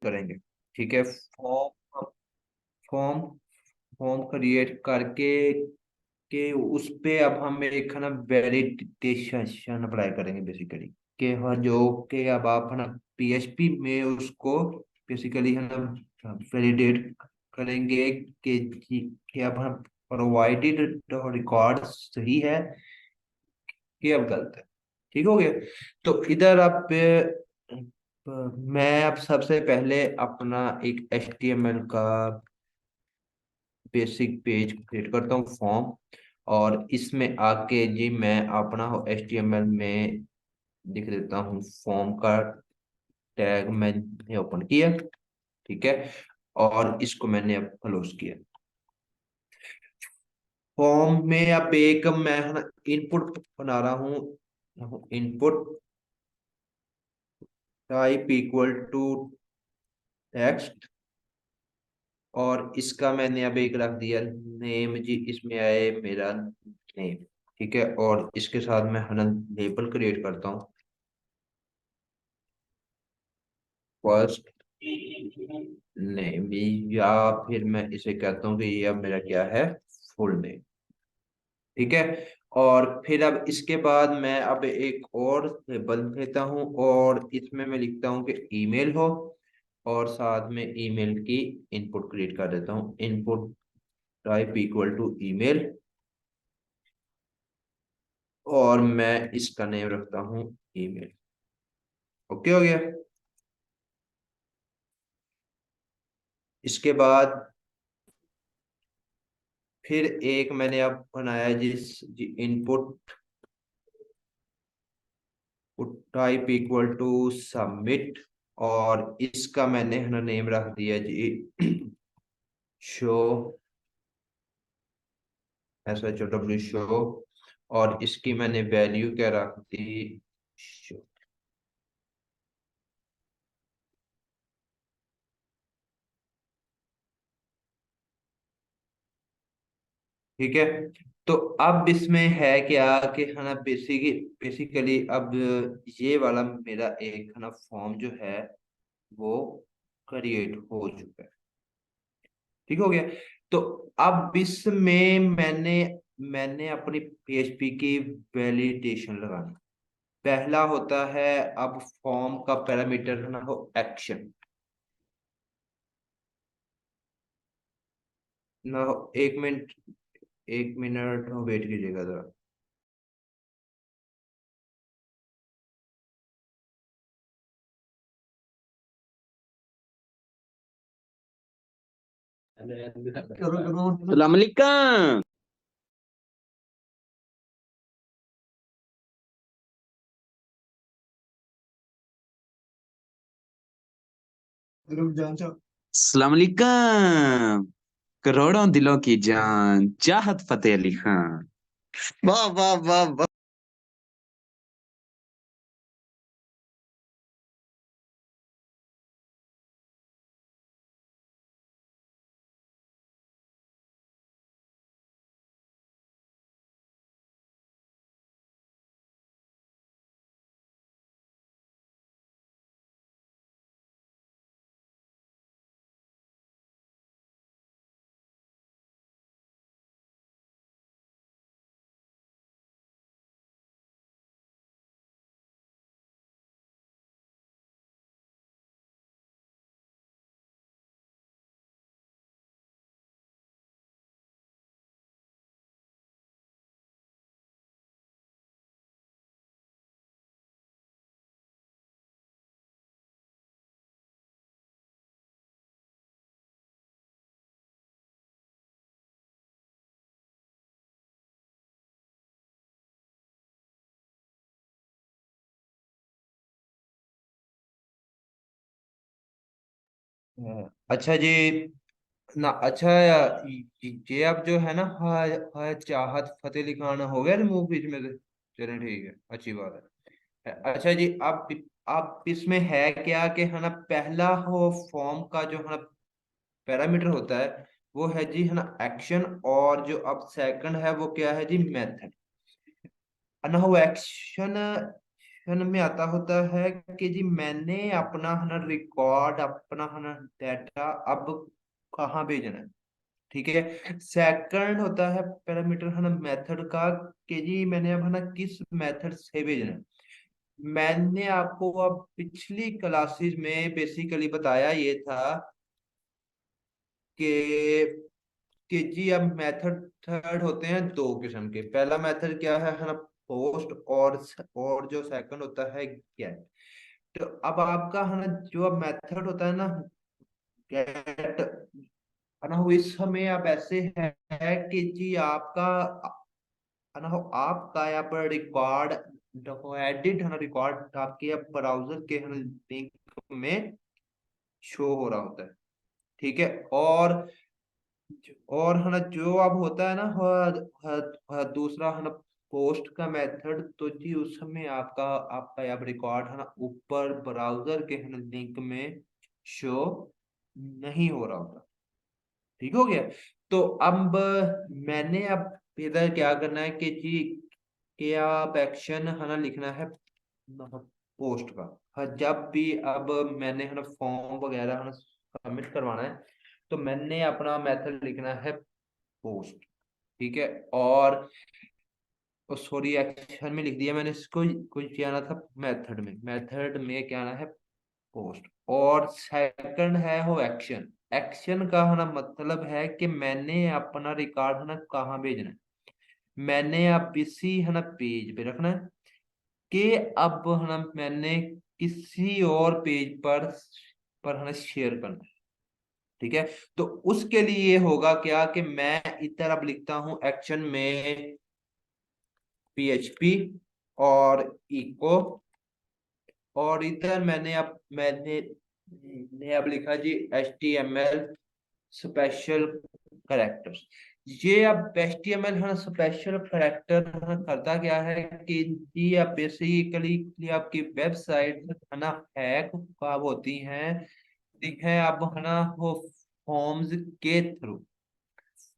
करेंगे। ठीक है, फॉर्म फॉर्म फॉर्म क्रिएट करके उस पे अब हम एक है ना वैलिडेशन अप्लाई करेंगे बेसिकली। कि हाँ, जो कि अब आप है ना पीएचपी में उसको बेसिकली है ना वैलिडेट करेंगे कि अब हम प्रोवाइडेड रिकॉर्ड सही है कि अब गलत है। ठीक हो गया। तो इधर आप मैं अब सबसे पहले अपना एक एचटीएमएल का बेसिक पेज क्रिएट करता हूँ, फॉर्म। और इसमें आके जी मैं अपना एचटीएमएल में लिख देता हूँ फॉर्म का टैग मैंने ओपन किया। ठीक है, और इसको मैंने अब क्लोज किया। फॉर्म में अब एक मैं है ना इनपुट बना रहा हूँ। Input type equal to text, और इसका मैंने अब एक रख दिया नेम जी, इसमें आए मेरा नेम। ठीक है, और इसके साथ मैं है ना लेबल क्रिएट करता हूँ, फर्स्ट नेम, या फिर मैं इसे कहता हूँ कि ये अब मेरा क्या है, फुल नेम। ठीक है, और फिर अब इसके बाद मैं अब एक और लेबल लेता हूँ, और इसमें मैं लिखता हूँ कि ईमेल हो, और साथ में ईमेल की इनपुट क्रिएट कर देता हूँ, input type equal to email, और मैं इसका नेम रखता हूँ ईमेल। ओके हो गया। इसके बाद फिर एक मैंने अब बनाया जिस input type equal to submit, और इसका मैंने है ना नेम रख दिया जी शो, SHOW शो, और इसकी मैंने वैल्यू क्या रख दी, शो। ठीक है, तो अब इसमें है क्या कि है ना बेसिकली अब ये वाला मेरा एक है ना फॉर्म जो है वो क्रिएट हो चुका है। ठीक हो गया। तो अब इसमें मैंने मैंने अपनी पीएचपी की वैलिडेशन लगानी। पहला होता है अब फॉर्म का पैरामीटर ना हो एक्शन ना हो। एक मिनट, एक मिनट वेट कीजिएगा जरा। सलाम अलैकुम। सलाम अलैकुम। करोड़ों दिलों की जान चाहत फतेह अली खान। वाह वाह वाह वाह। अच्छा जी, ना अच्छा ये अब जो है ना चाहत फतेह अली खान हो गया रिमूव बीच में से। चलें ठीक है, अच्छी बात है। अच्छा जी, अब इसमें है क्या कि है ना पहला हो फॉर्म का जो है ना पैरामीटर होता है वो है जी है ना एक्शन, और जो अब सेकंड है वो क्या है जी मेथड। ना हो एक्शन एक्शन में आता होता है कि जी मैंने अपना है ना रिकॉर्ड, अपना है ना डाटा अब कहाँ भेजना है। ठीक है। सेकंड होता है पैरामीटर है ना मेथड का, कि जी मैंने अब है ना किस मेथड से भेजना है। मैंने आपको अब पिछली क्लासेस में बेसिकली बताया ये था कि जी अब मेथड थर्ड होते हैं दो किस्म के। पहला मेथड क्या है ना, पोस्ट, और जो सेकंड होता है गेट। तो अब आपका है ना जो अब मेथड होता है ना गेट, है ना वो इस समय आप ऐसे है कि जी आपका है ना आपका यहाँ पर रिकॉर्ड एडिट है ना, रिकॉर्ड आपके ब्राउजर के है ना लिंक में शो हो रहा होता है। ठीक है। और है ना जो अब होता है ना दूसरा है ना पोस्ट का मेथड, तो जी उस समय आपका आपका यहाँ रिकॉर्ड है ना ऊपर ब्राउजर के है ना लिंक में शो नहीं हो रहा होता। ठीक हो गया। तो अब मैंने अब इधर क्या करना है कि जी क्या आप एक्शन है ना लिखना है पोस्ट का। हाँ, जब भी अब मैंने है ना फॉर्म वगैरह है ना सबमिट करवाना है, तो मैंने अपना मेथड लिखना है पोस्ट। ठीक है। और सॉरी एक्शन में लिख दिया मैंने इसको, कुछ क्या आना था मेथड में क्या आना है पोस्ट। और सेकंड है वो एक्शन। एक्शन का है ना मतलब है कि मैंने अपना रिकॉर्ड है ना कहाँ भेजना है। मैंने अब इसी है ना पेज पे रखना है, कि अब है ना मैंने किसी और पेज पर है ना शेयर करना है। ठीक है। तो उसके लिए होगा क्या कि मैं इधर अब लिखता हूं एक्शन में PHP और इको, और इधर मैंने अब लिखा जी HTML स्पेशल करेक्टर्स। ये अब HTML है ना स्पेशल करेक्टर करता क्या है कि ये अब बेसिकली आपकी वेबसाइट है ना हैक कब होती हैं, ठीक है। अब है ना वो फॉर्म्स के थ्रू,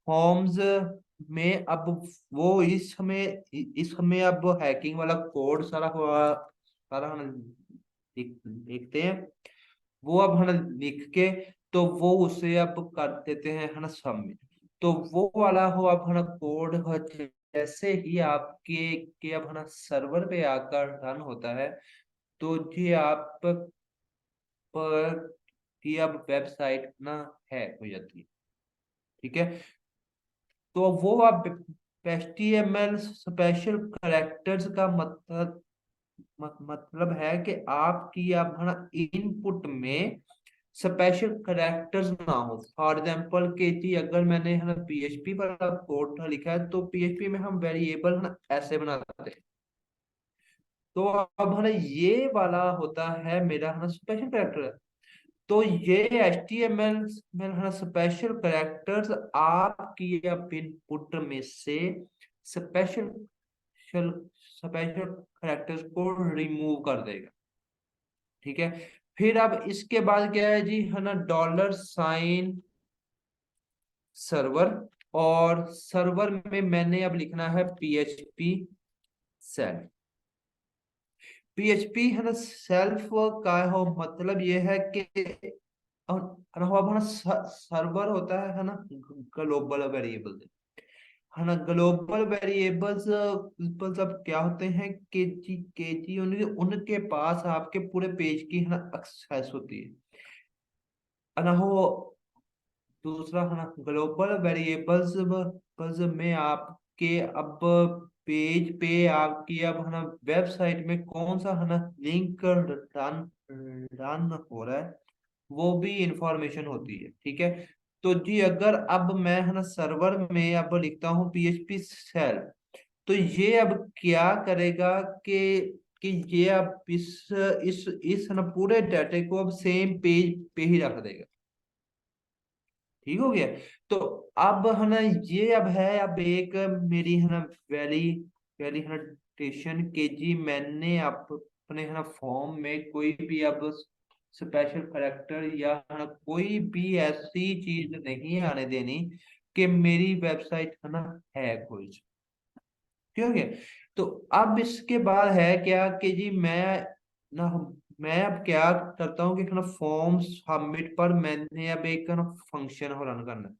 फॉर्म्स में अब वो इस समय अब हैकिंग वाला कोड सारा हुआ, सारा है ना लिखते हैं। वो अब है ना लिख के, तो वो उसे अब कर देते हैं है ना सबमिट। तो वो वाला हो अब है ना कोड हो, जैसे ही आपके के अब है ना सर्वर पे आकर रन होता है, तो जी आप पर की अब वेबसाइट ना हैक हो जाती है। ठीक है। तो वो आप HTML स्पेशल करेक्टर्स का मतलब है कि आपकी अब है ना इनपुट में स्पेशल करेक्टर्स ना हो। फॉर एग्जांपल के जी अगर मैंने है ना PHP पर कोड लिखा है, तो PHP में हम वेरिएबल है ना ऐसे बनाते हैं। तो अब है ना ये वाला होता है मेरा है ना स्पेशल करेक्टर। तो ये HTML में है ना स्पेशल करेक्टर्स आपकी अब इनपुट में से स्पेशल स्पेशल करेक्टर्स को रिमूव कर देगा। ठीक है। फिर अब इसके बाद क्या है जी है ना $साइन सर्वर, और सर्वर में मैंने अब लिखना है PHP सेल्फ। PHP है ना सेल्फ का हो मतलब ये है कि अब ना सर्वर होता है ना ग्लोबल वेरिएबल, है ना ग्लोबल वेरिएबल्स मतलब क्या होते हैं कि जी उनके पास आपके पूरे पेज की है ना एक्सेस होती है ना वो। दूसरा है ना ग्लोबल वेरिएबल्स बस में आपके अब पेज पे आपकी अब है ना वेबसाइट में कौन सा है ना लिंक रन रन हो रहा है, वो भी इंफॉर्मेशन होती है। ठीक है। तो जी अगर अब मैं है ना सर्वर में अब लिखता हूँ PHP सेल्फ, तो ये अब क्या करेगा कि ये अब इस है ना पूरे डाटे को अब सेम पेज पे ही रख देगा। ठीक हो गया। तो अब है ना ये अब है अब एक मेरी है ना वैली वैली है ना स्टेशन के जी मैंने अपने है ना फॉर्म में कोई भी अब स्पेशल करेक्टर या है ना कोई भी ऐसी चीज नहीं आने देनी कि मेरी वेबसाइट है ना हैक हो जाए। ठीक है। तो अब इसके बाद है क्या कि जी ना मैं अब क्या करता हूँ कि ना फॉर्म सबमिट पर मैंने अब एक ना फंक्शन रन करना है।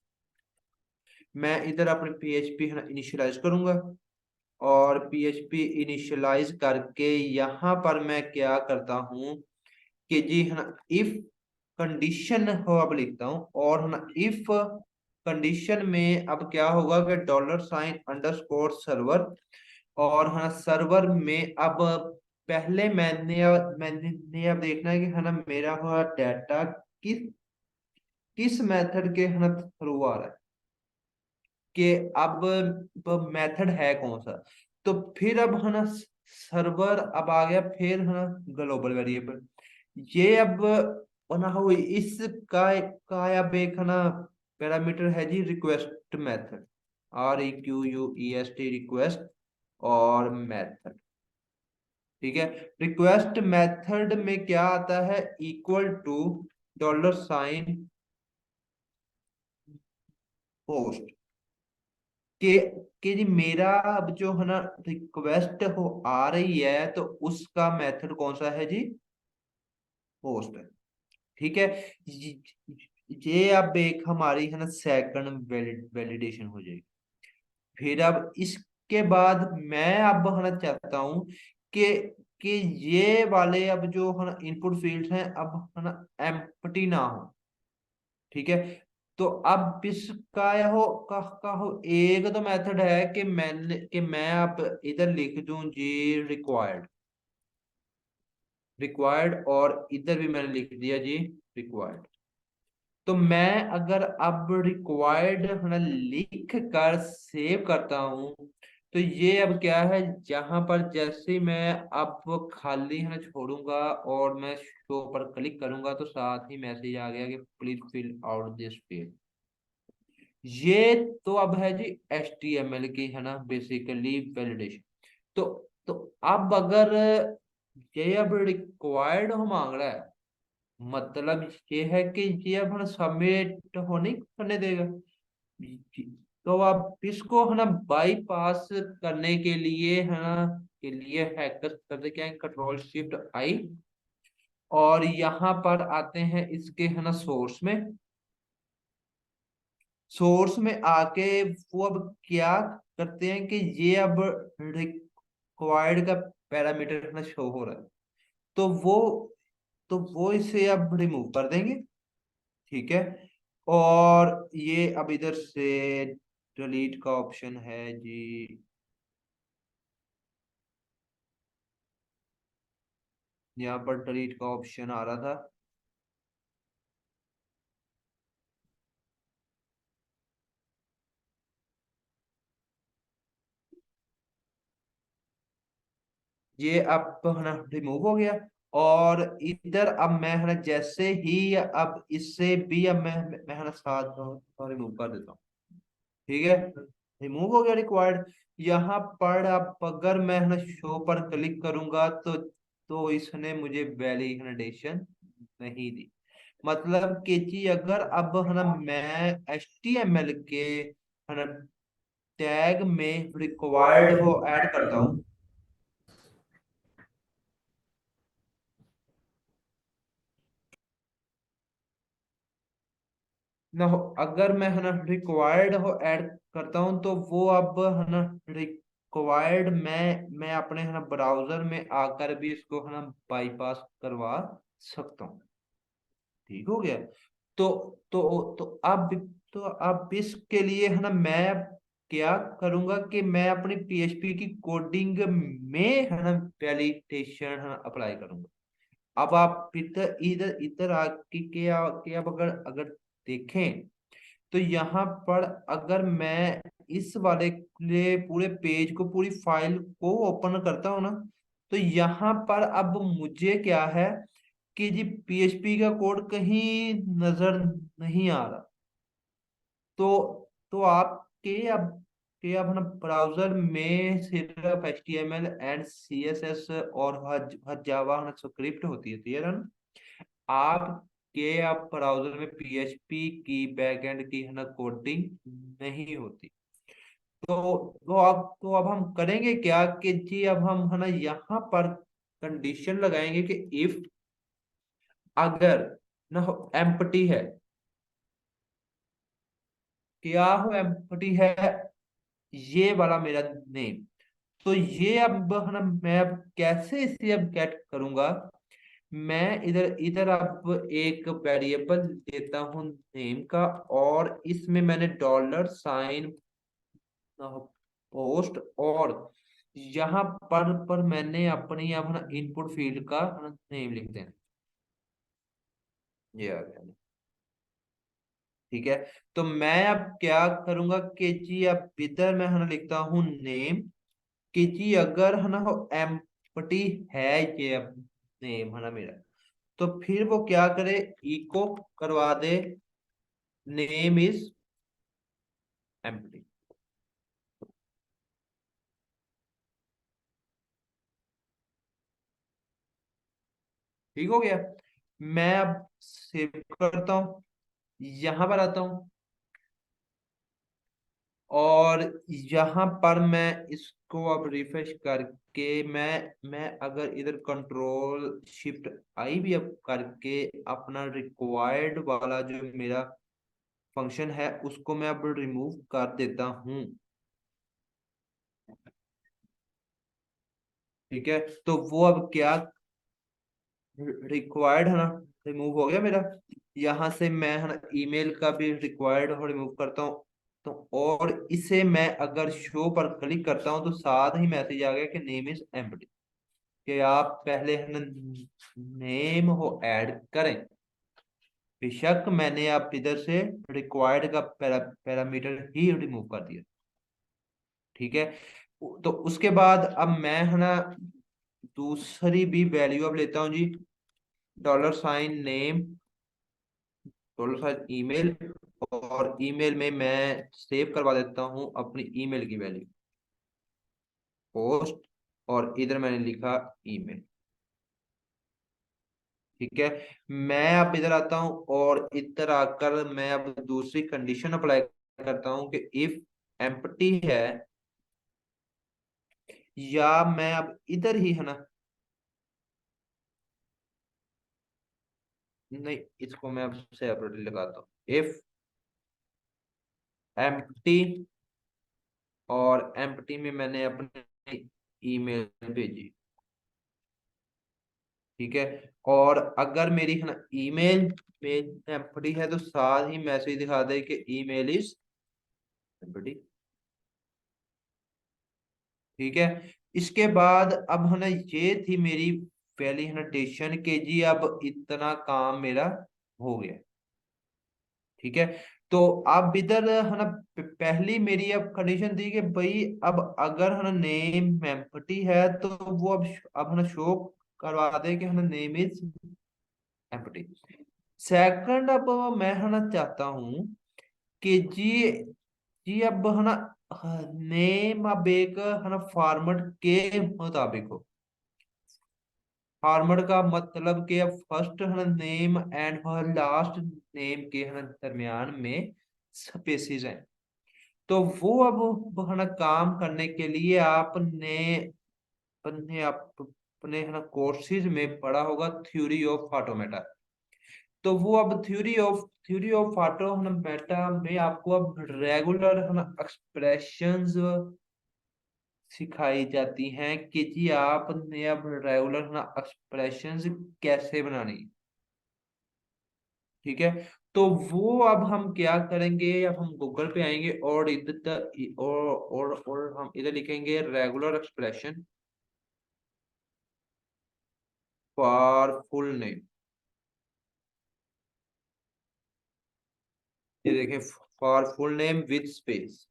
मैं इधर अपने पीएचपी है ना इनिशियलाइज करूंगा, और पीएचपी इनिशियलाइज करके यहाँ पर मैं क्या करता हूँ कि जी है ना इफ कंडीशन हो अब लिखता हूँ, और है ना इफ कंडीशन में अब क्या होगा कि $अंडरस्कोर सर्वर, और है ना सर्वर में अब पहले मैंने अब देखना है कि है ना मेरा हुआ डाटा किस किस मेथड के है ना थ्रू आ रहा है, कि अब मेथड है कौन सा। तो फिर अब है ना सर्वर अब आ गया, फिर है ना ग्लोबल वेरिएबल, ये अब बना हुआ इसका का अब एक है ना पैरामीटर है जी रिक्वेस्ट मेथड, REQUEST रिक्वेस्ट और मेथड। ठीक है, रिक्वेस्ट मेथड में क्या आता है, इक्वल टू $, पोस्ट के कि जी मेरा अब जो है ना रिक्वेस्ट हो आ रही है, तो उसका मेथड कौन सा है जी, पोस्ट है। ठीक है, ये ये अब एक हमारी है ना सेकंड वैलिडेशन हो जाएगी। फिर अब इसके बाद मैं अब है ना चाहता हूँ कि कि ये वाले अब जो है ना इनपुट फील्ड्स हैं अब है ना एम्प्टी ना हो। ठीक है, तो अब इसका का हो एक तो मेथड है कि मैं अब इधर लिख दूं जी रिक्वायर्ड, और इधर भी मैंने लिख दिया जी रिक्वायर्ड। तो मैं अगर अब रिक्वायर्ड है ना लिख कर सेव करता हूँ, तो ये अब क्या है, जहां पर जैसे मैं अब खाली है ना छोड़ूंगा और मैं शो पर क्लिक करूंगा, तो साथ ही मैसेज आ गया कि please fill out this field. ये तो अब है जी HTML की है ना बेसिकली वैलिडेशन। तो तो अब अगर ये अब रिक्वायर्ड हो मांग रहा है, मतलब ये है कि ये अब है सबमिट हो नहीं करने देगा। तो अब इसको है ना बाईपास करने के लिए है ना के लिए हैकर्स करते क्या है, Ctrl+Shift+I, और यहाँ पर आते हैं इसके है ना सोर्स में। सोर्स में आके वो अब क्या करते हैं कि ये अब रिक्वायर्ड का पैरामीटर ना शो हो रहा है, तो वो इसे अब रिमूव कर देंगे। ठीक है, और ये अब इधर से डिलीट का ऑप्शन है जी, यहाँ पर डिलीट का ऑप्शन आ रहा था। ये अब है ना रिमूव हो गया, और इधर अब मैं है ना जैसे ही अब इससे भी अब मैं है ना साथ रिमूव कर देता हूँ। ठीक है, रिमूव हो गया रिक्वायर्ड। यहाँ पर अब अगर मैं है ना शो पर क्लिक करूंगा, तो इसने मुझे वैलिडेशन नहीं दी। मतलब कि जी अगर अब है ना मैं HTML के है ना टैग में रिक्वायर्ड हो ऐड करता हूँ ना हो, अगर मैं है ना रिक्वायर्ड हो ऐड करता हूँ, तो वो अब है ना रिक्वायर्ड मैं अपने है ना ब्राउजर में आकर भी इसको है ना बाईपास करवा सकता हूँ। ठीक हो गया। तो तो तो अब इसके लिए है ना मैं क्या करूंगा कि मैं अपनी PHP की कोडिंग में है ना वैलिडेशन है ना अप्लाई करूंगा। अब आप इधर इधर इधर आके के अब अगर अगर देखें, तो यहाँ पर अगर मैं इस वाले पूरे पेज को, पूरी फाइल को ओपन करता हूँ ना, तो यहाँ पर अब मुझे क्या है कि जी PHP का कोड कहीं नजर नहीं आ रहा। तो आपके अब ना ब्राउजर में सिर्फ HTML एंड CSS और जावा स्क्रिप्ट होती है, क्लियर है ना। आप ब्राउजर में PHP की बैकएंड की है ना कोडिंग नहीं होती। तो अब हम करेंगे क्या कि जी अब हम है ना यहाँ पर कंडीशन लगाएंगे कि इफ अगर ना हो एम्प्टी है, क्या हो एम्प्टी है ये वाला मेरा नेम। तो ये अब है ना मैं अब कैसे इसे अब गेट करूंगा। मैं इधर इधर अब एक वेरिएबल देता हूँ नेम का, और इसमें मैंने $साइन पोस्ट, और यहाँ पर मैंने अपनी अब ना इनपुट फील्ड का नेम लिख देना। ये आ गया। ठीक है। तो मैं अब क्या करूंगा कि जी अब इधर मैं है ना लिखता हूँ नेम, कि जी अगर है ना हो एम्प्टी है ये अब नेम है ना मेरा, तो फिर वो क्या करे, इको करवा दे नेम इज एम्प्टी। ठीक हो गया। मैं अब सेव करता हूँ, यहां पर आता हूँ, और यहाँ पर मैं इसको अब रिफ्रेश करके मैं अगर इधर कंट्रोल शिफ्ट आई भी अब करके अपना रिक्वायर्ड वाला जो मेरा फंक्शन है उसको मैं अब रिमूव कर देता हूँ। ठीक है। तो वो अब क्या रिक्वायर्ड है ना रिमूव हो गया मेरा। यहाँ से मैं है ना ईमेल का भी रिक्वायर्ड हो रिमूव करता हूँ। तो और इसे मैं अगर शो पर क्लिक करता हूँ तो साथ ही मैसेज आ गया कि नेम इज एम्प्टी, कि आप पहले है ना नेम हो ऐड करें। बेशक मैंने आप इधर से रिक्वायर्ड का पैरामीटर ही रिमूव कर दिया। ठीक है। तो उसके बाद अब मैं है ना दूसरी भी वैल्यू अब लेता हूँ जी, $साइन नेम, $ईमेल, और ईमेल में मैं सेव करवा देता हूँ अपनी ईमेल की वैल्यू, पोस्ट, और इधर मैंने लिखा ईमेल। ठीक है। मैं अब इधर आता हूँ और इधर आकर मैं अब दूसरी कंडीशन अप्लाई करता हूँ कि इफ एम्प्टी है, या मैं अब इधर ही है ना, नहीं इसको मैं अब सेपरेटली लगाता हूँ, इफ एम्प्टी, और एम्प्टी में मैंने अपनी ईमेल भेजी। ठीक है। और अगर मेरी है ना ईमेल में एम्प्टी है तो साथ ही मैसेज दिखा दे कि ईमेल इज एम्प्टी। ठीक है। इसके बाद अब है ना ये थी मेरी वैलिडेशन के जी अब इतना काम मेरा हो गया। ठीक है। तो अब इधर है ना पहली मेरी अब कंडीशन थी कि भाई अब अगर है ना नेम एम्प्टी है तो वो अब है ना शो करवा दे कि है ना नेम इज एम्प्टी। सेकंड अब मैं है ना चाहता हूँ कि जी जी अब है ना नेम अब एक है ना फॉर्मेट के मुताबिक हो। फॉर्मेट का मतलब कि अब फर्स्ट है ना नेम एंड लास्ट नेम के है ना दरमियान में स्पेसिस हैं। तो वो अब है ना काम करने के लिए आपने अपने अपने है ना कोर्सेज में पढ़ा होगा थ्योरी ऑफ ऑटोमेटा। तो वो अब थ्योरी ऑफ ऑटोमेटा में आपको अब रेगुलर है ना एक्सप्रेशंस सिखाई जाती हैं कि जी आपने अब रेगुलर है ना एक्सप्रेशंस कैसे बनानी। ठीक है। तो वो अब हम क्या करेंगे, अब हम गूगल पे आएंगे और इधर और हम इधर लिखेंगे regular expression for full name. ये देखें, for full name with space,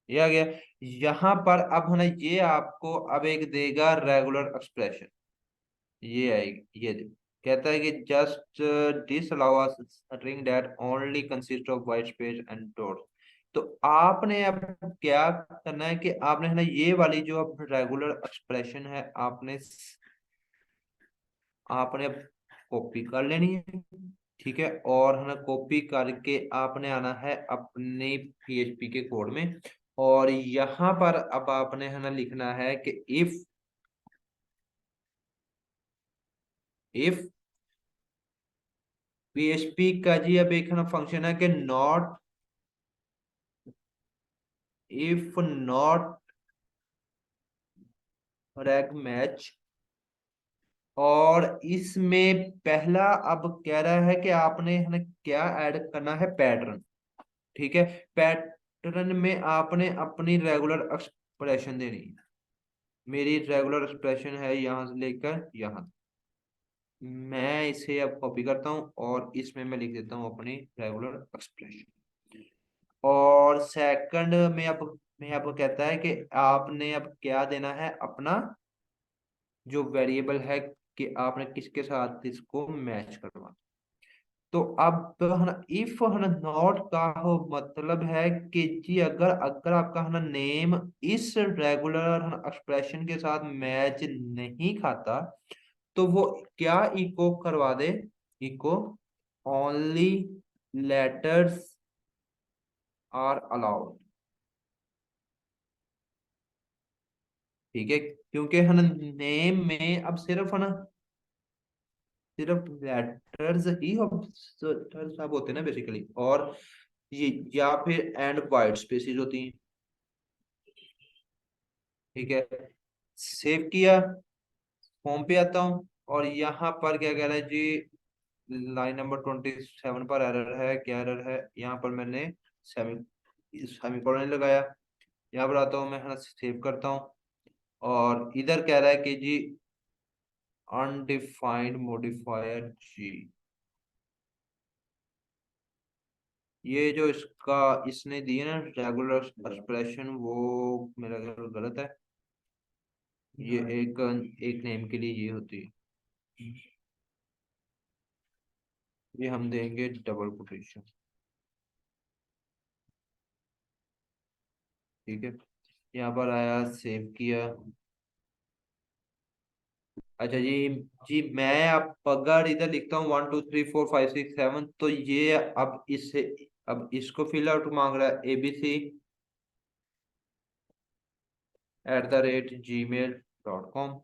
ये आ गया। यहाँ पर अब है ना ये आपको अब एक देगा रेगुलर एक्सप्रेशन, ये आएगी, ये देखो कहता है कि just disallow a string that only consist of white space and dots. तो आपने अब क्या करना है कि आपने है ना ये वाली जो अब रेगुलर एक्सप्रेशन है आपने आपने कॉपी कर लेनी है। ठीक है, और है ना कॉपी करके आपने आना है अपने PHP के कोड में। और यहाँ पर अब आपने है ना लिखना है कि इफ PHP का जी अब एक है ना फंक्शन है कि not, if not rag match. और इसमें पहला अब कह रहा है कि आपने है ना क्या ऐड करना है, पैटर्न। ठीक है, पैटर्न में आपने अपनी रेगुलर एक्सप्रेशन देनी है। मेरी रेगुलर एक्सप्रेशन है यहां से लेकर यहाँ तक। मैं इसे अब कॉपी करता हूँ और इसमें मैं लिख देता हूँ अपनी रेगुलर एक्सप्रेशन। और सेकंड में अब मैं आपको कहता है कि आपने अब क्या देना है, अपना जो वेरिएबल है कि आपने किसके साथ इसको मैच करवा। तो अब है ना इफ है ना नॉट का हो मतलब है कि जी अगर अगर आपका है ना नेम इस रेगुलर एक्सप्रेशन के साथ मैच नहीं खाता, तो वो क्या इको करवा दे, echo only letters are allowed. ठीक है, क्योंकि है ना नेम में अब सिर्फ है ना सिर्फ लेटर्स ही सब होते हैं ना बेसिकली, और ये या फिर एंड वाइट स्पेसिस होती हैं। ठीक है, सेव किया, होम पे आता हूँ और यहाँ पर क्या कह रहा है जी, लाइन नंबर 27 पर एरर है, क्या एरर है, यहाँ पर मैंने सेमीकोलन लगाया। यहाँ पर आता हूँ मैं, है ना सेव करता हूँ। और इधर कह रहा है कि जी अनडिफाइंड मॉडिफायर जी, ये जो इसका इसने दिए ना रेगुलर एक्सप्रेशन, वो मेरा ख्याल गलत है। ये एक एक नेम के लिए ये होती है, ये हम देंगे डबल कोटेशन। ठीक है, यहाँ पर आया, सेव किया। अच्छा जी, जी मैं अब अगर इधर लिखता हूँ 1 2 3 4 5 6 7, तो ये अब इससे अब इसको फिल आउट मांग रहा है, abc@gmail.com।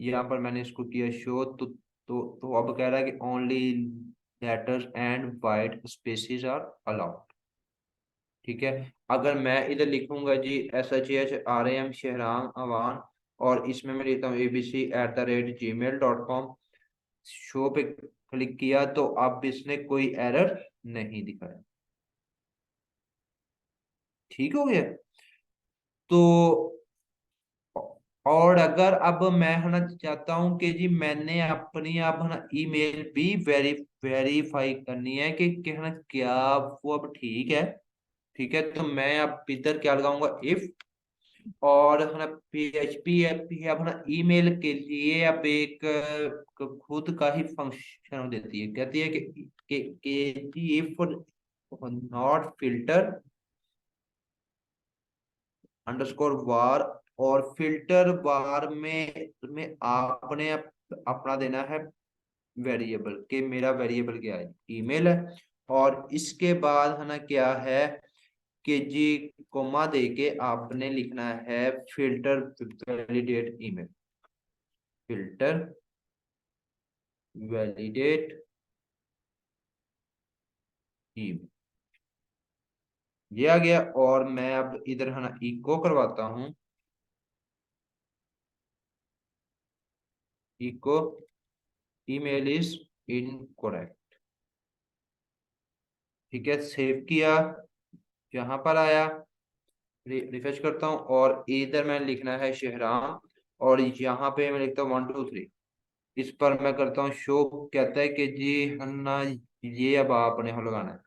यहाँ पर मैंने इसको किया शो, तो अब कह रहा है कि only letters and white spaces are allowed. ठीक है, अगर मैं इधर लिखूंगा जी SHRAM शहराम अवान, और इसमें मैं लिखता हूँ abc@gmail.com, शो पे क्लिक किया, तो अब इसने कोई एरर नहीं दिखाया। ठीक हो गया। तो और अगर अब मैं है ना चाहता हूं कि जी मैंने अपनी अब है ना ईमेल भी वेरीफाई करनी है कि है ना क्या वो अब ठीक है। ठीक है, तो मैं अब इधर क्या लगाऊंगा, इफ, और है ना PHP अब है ना ईमेल के लिए अब एक खुद का ही फंक्शन देती है, कहती है कि इफ नॉट फिल्टर अंडरस्कोर वार, और फिल्टर वार में आपने अपना देना है वेरिएबल, कि मेरा वेरिएबल क्या है, ईमेल है। और इसके बाद है ना क्या है कि जी कोमा दे के आपने लिखना है filter validate email, filter validate email, ये आ गया। और मैं अब इधर है ना इको करवाता हूँ, इको ईमेल इज इनकरेक्ट। ठीक है, सेव किया, यहाँ पर आया, रिफ्रेश करता हूँ, और इधर मैं लिखना है शहराम, और यहाँ पे मैं लिखता हूँ 1 2 3। इस पर मैं करता हूँ शो, कहता है कि जी हन्ना ये अब आपने हो लगाना है।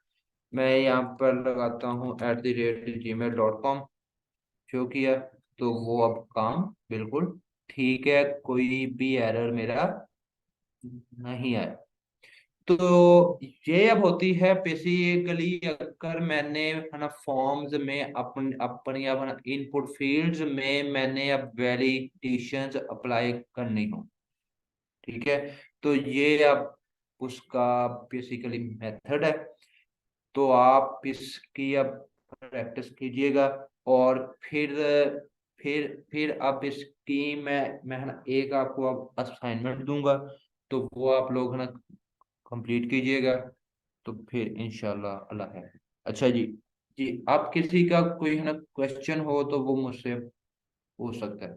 मैं यहाँ पर लगाता हूँ @gmail.com, शो किया, तो वो अब काम बिल्कुल ठीक है, कोई भी एरर मेरा नहीं आया। तो ये अब होती है बेसिकली, अगर मैंने है ना फॉर्म्स में अपनी अब है ना इनपुट फील्ड्स में मैंने अब वैलिडेशंस अप्लाई करनी हो। ठीक है, तो ये अब उसका बेसिकली मेथड है। तो आप इसकी अब प्रैक्टिस कीजिएगा। और फिर आप इसकी मैं है ना एक आपको अब असाइनमेंट दूंगा, तो वो आप लोग है ना कंप्लीट कीजिएगा। तो फिर इंशाल्लाह अल्लाह है। अच्छा जी। जी, आप किसी का कोई है ना क्वेश्चन हो तो वो मुझसे पूछ सकते हैं।